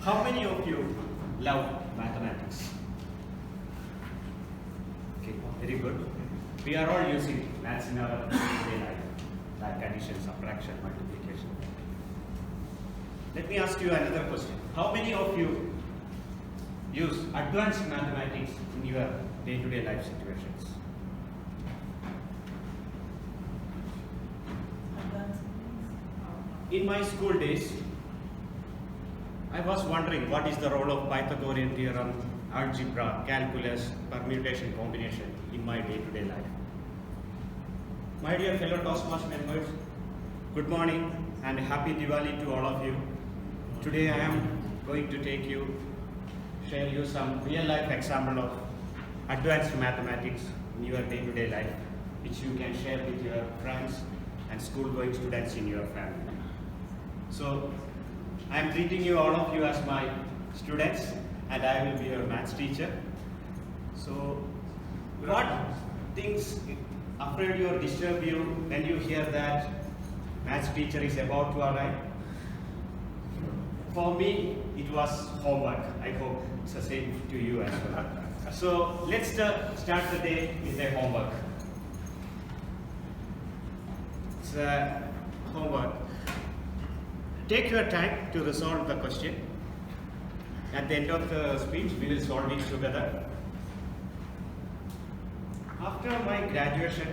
How many of you love mathematics? Okay, very good. We are all using maths in our everyday life, like addition, subtraction, multiplication. Let me ask you another question. How many of you use advanced mathematics in your day-to-day life situations? In my school days, I was wondering what is the role of Pythagorean theorem, algebra, calculus, permutation, combination in my day-to-day life. My dear fellow Toastmasters members, good morning and happy Diwali to all of you. Today I am going to share you some real-life example of advanced mathematics in your day-to-day life, which you can share with your friends and school-going students in your family. So, I am treating you all of you as my students, and I will be your maths teacher. So, what things afraid you or disturb you when you hear that maths teacher is about to arrive? For me, it was homework. I hope it's the same to you as well. So, let's start the day with the homework. It's homework. Take your time to resolve the question. At the end of the speech, we will solve it together. After my graduation,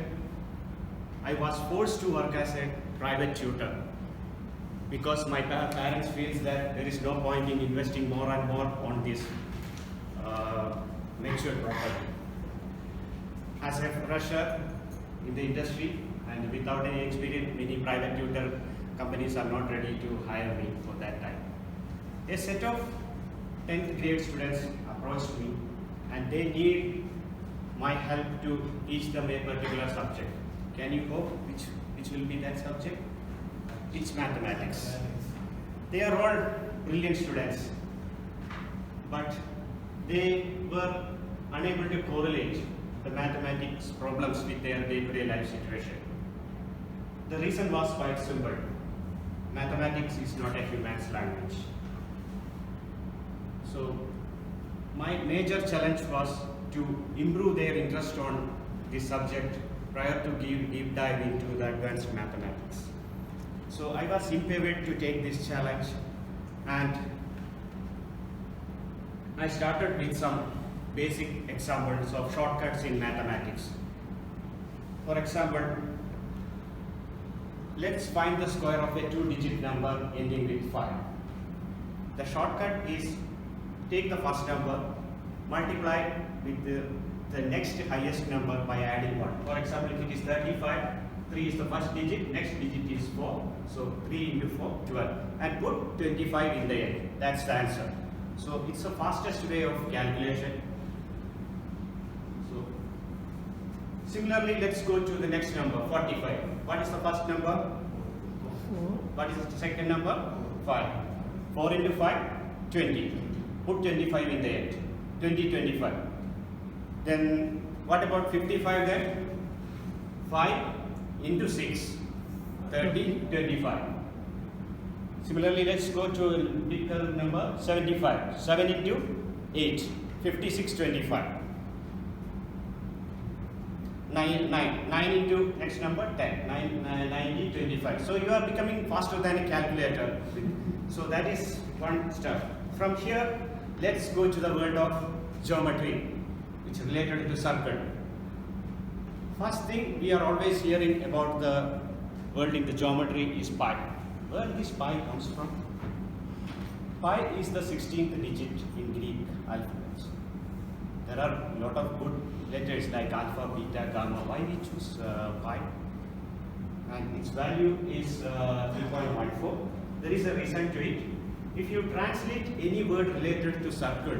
I was forced to work as a private tutor because my parents feel that there is no point in investing more and more on this matured property. As a fresher in the industry and without any experience, many private tutor companies are not ready to hire me for that time. A set of 10th grade students approached me and they need my help to teach them a particular subject. Can you hope which will be that subject? It's mathematics. They are all brilliant students, but they were unable to correlate the mathematics problems with their day-to-day life situation. The reason was quite simple. Mathematics is not a human's language. So, my major challenge was to improve their interest on this subject prior to deep dive into the advanced mathematics. So, I was empowered to take this challenge and I started with some basic examples of shortcuts in mathematics. For example, let's find the square of a 2-digit number ending with 5. The shortcut is take the first number, multiply with the next highest number by adding 1. For example, if it is 35, 3 is the first digit, next digit is 4. So 3 into 4, 12. And put 25 in the end. That's the answer. So it's the fastest way of calculation. So similarly, let's go to the next number, 45. What is the first number? 4. What is the second number? 5. 4 into 5, 20. Put 25 in the end. 20, 25. Then what about 55 then? 5 into 6, 30, 25. Similarly, let's go to a bigger number, 75. 7 into 8, 56, 25. 9 into next number 10, 90, 25. So you are becoming faster than a calculator. So that is one step. From here, let's go to the world of geometry, which is related to circle. First thing we are always hearing about the world in the geometry is pi. Where this pi comes from? Pi is the 16th digit in Greek alphabets. There are a lot of good letters like alpha, beta, gamma. Why we choose pi? And its value is 3.14. There is a reason to it. If you translate any word related to circle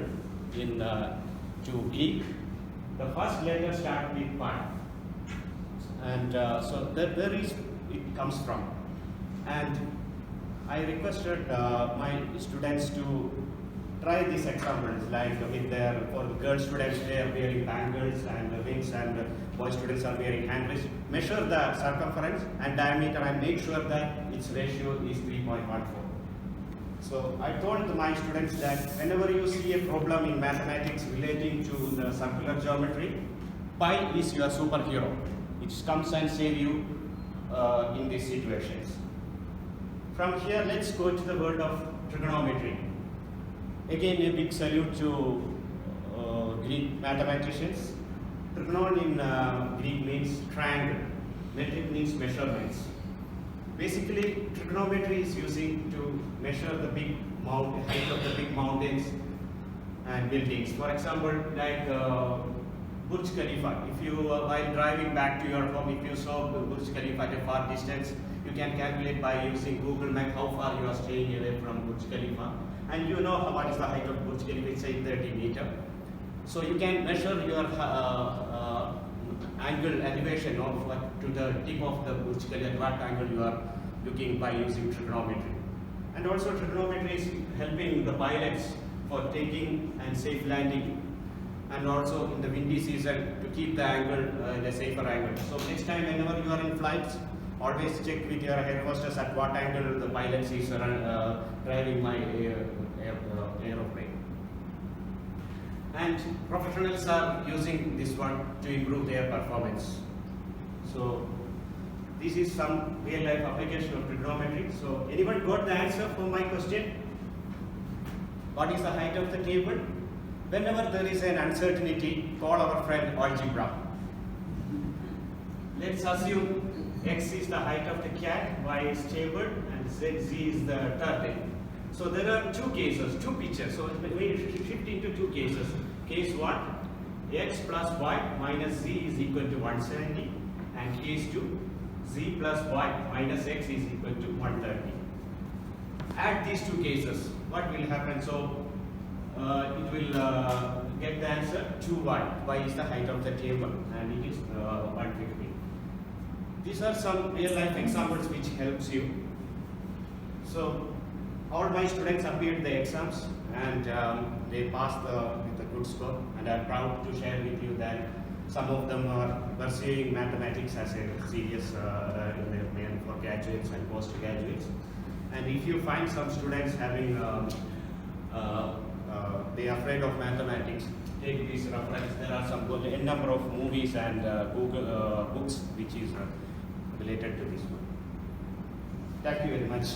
to Greek, the first letter starts with pi. And so there is it comes from. And I requested my students to try these examples, like for girl students they are wearing bangles and rings, and boy students are wearing handwrists. Measure the circumference and diameter and make sure that its ratio is 3.14. So I told my students that whenever you see a problem in mathematics relating to the circular geometry, pi is your superhero. It comes and save you in these situations. From here, let's go to the world of trigonometry. Again, a big salute to Greek mathematicians. Trigonon in Greek means triangle. Metric means measurements. Basically, trigonometry is using to measure the big height of the big mountains and buildings. For example, like Burj Khalifa. If you, while driving back to your home, if you saw Burj Khalifa at a far distance, you can calculate by using Google Map how far you are staying away from Burj Khalifa. And you know what is the height of Burj Khalifa, it's 830 meters. So you can measure your angle elevation to the tip of the Burj Khalifa, at what angle you are looking by using trigonometry. And also trigonometry is helping the pilots for taking and safe landing, and also in the windy season to keep the angle in a safer angle. So next time whenever you are in flights, always check with your air hostess at what angle the pilot is driving my aeroplane. And professionals are using this one to improve their performance. So this is some real life application of trigonometry. So anyone got the answer for my question? What is the height of the table? Whenever there is an uncertainty, call our friend algebra. Let's assume x is the height of the cat, y is table, and z is the turtle. So there are two cases, two pictures. So we shift into two cases. Case 1, x plus y minus z is equal to 170. And case 2, z plus y minus x is equal to 130. Add these two cases, what will happen? So it will get the answer 2y. Y is the height of the table and it is 150. These are some real life examples which helps you. So all my students appeared the exams and they passed with a good score, and I'm proud to share with you that some of them are pursuing mathematics as a serious in their plan for graduates and postgraduates. And if you find some students having they are afraid of mathematics, take this reference. There are some a number of movies and Google books which is related to this one. Thank you very much.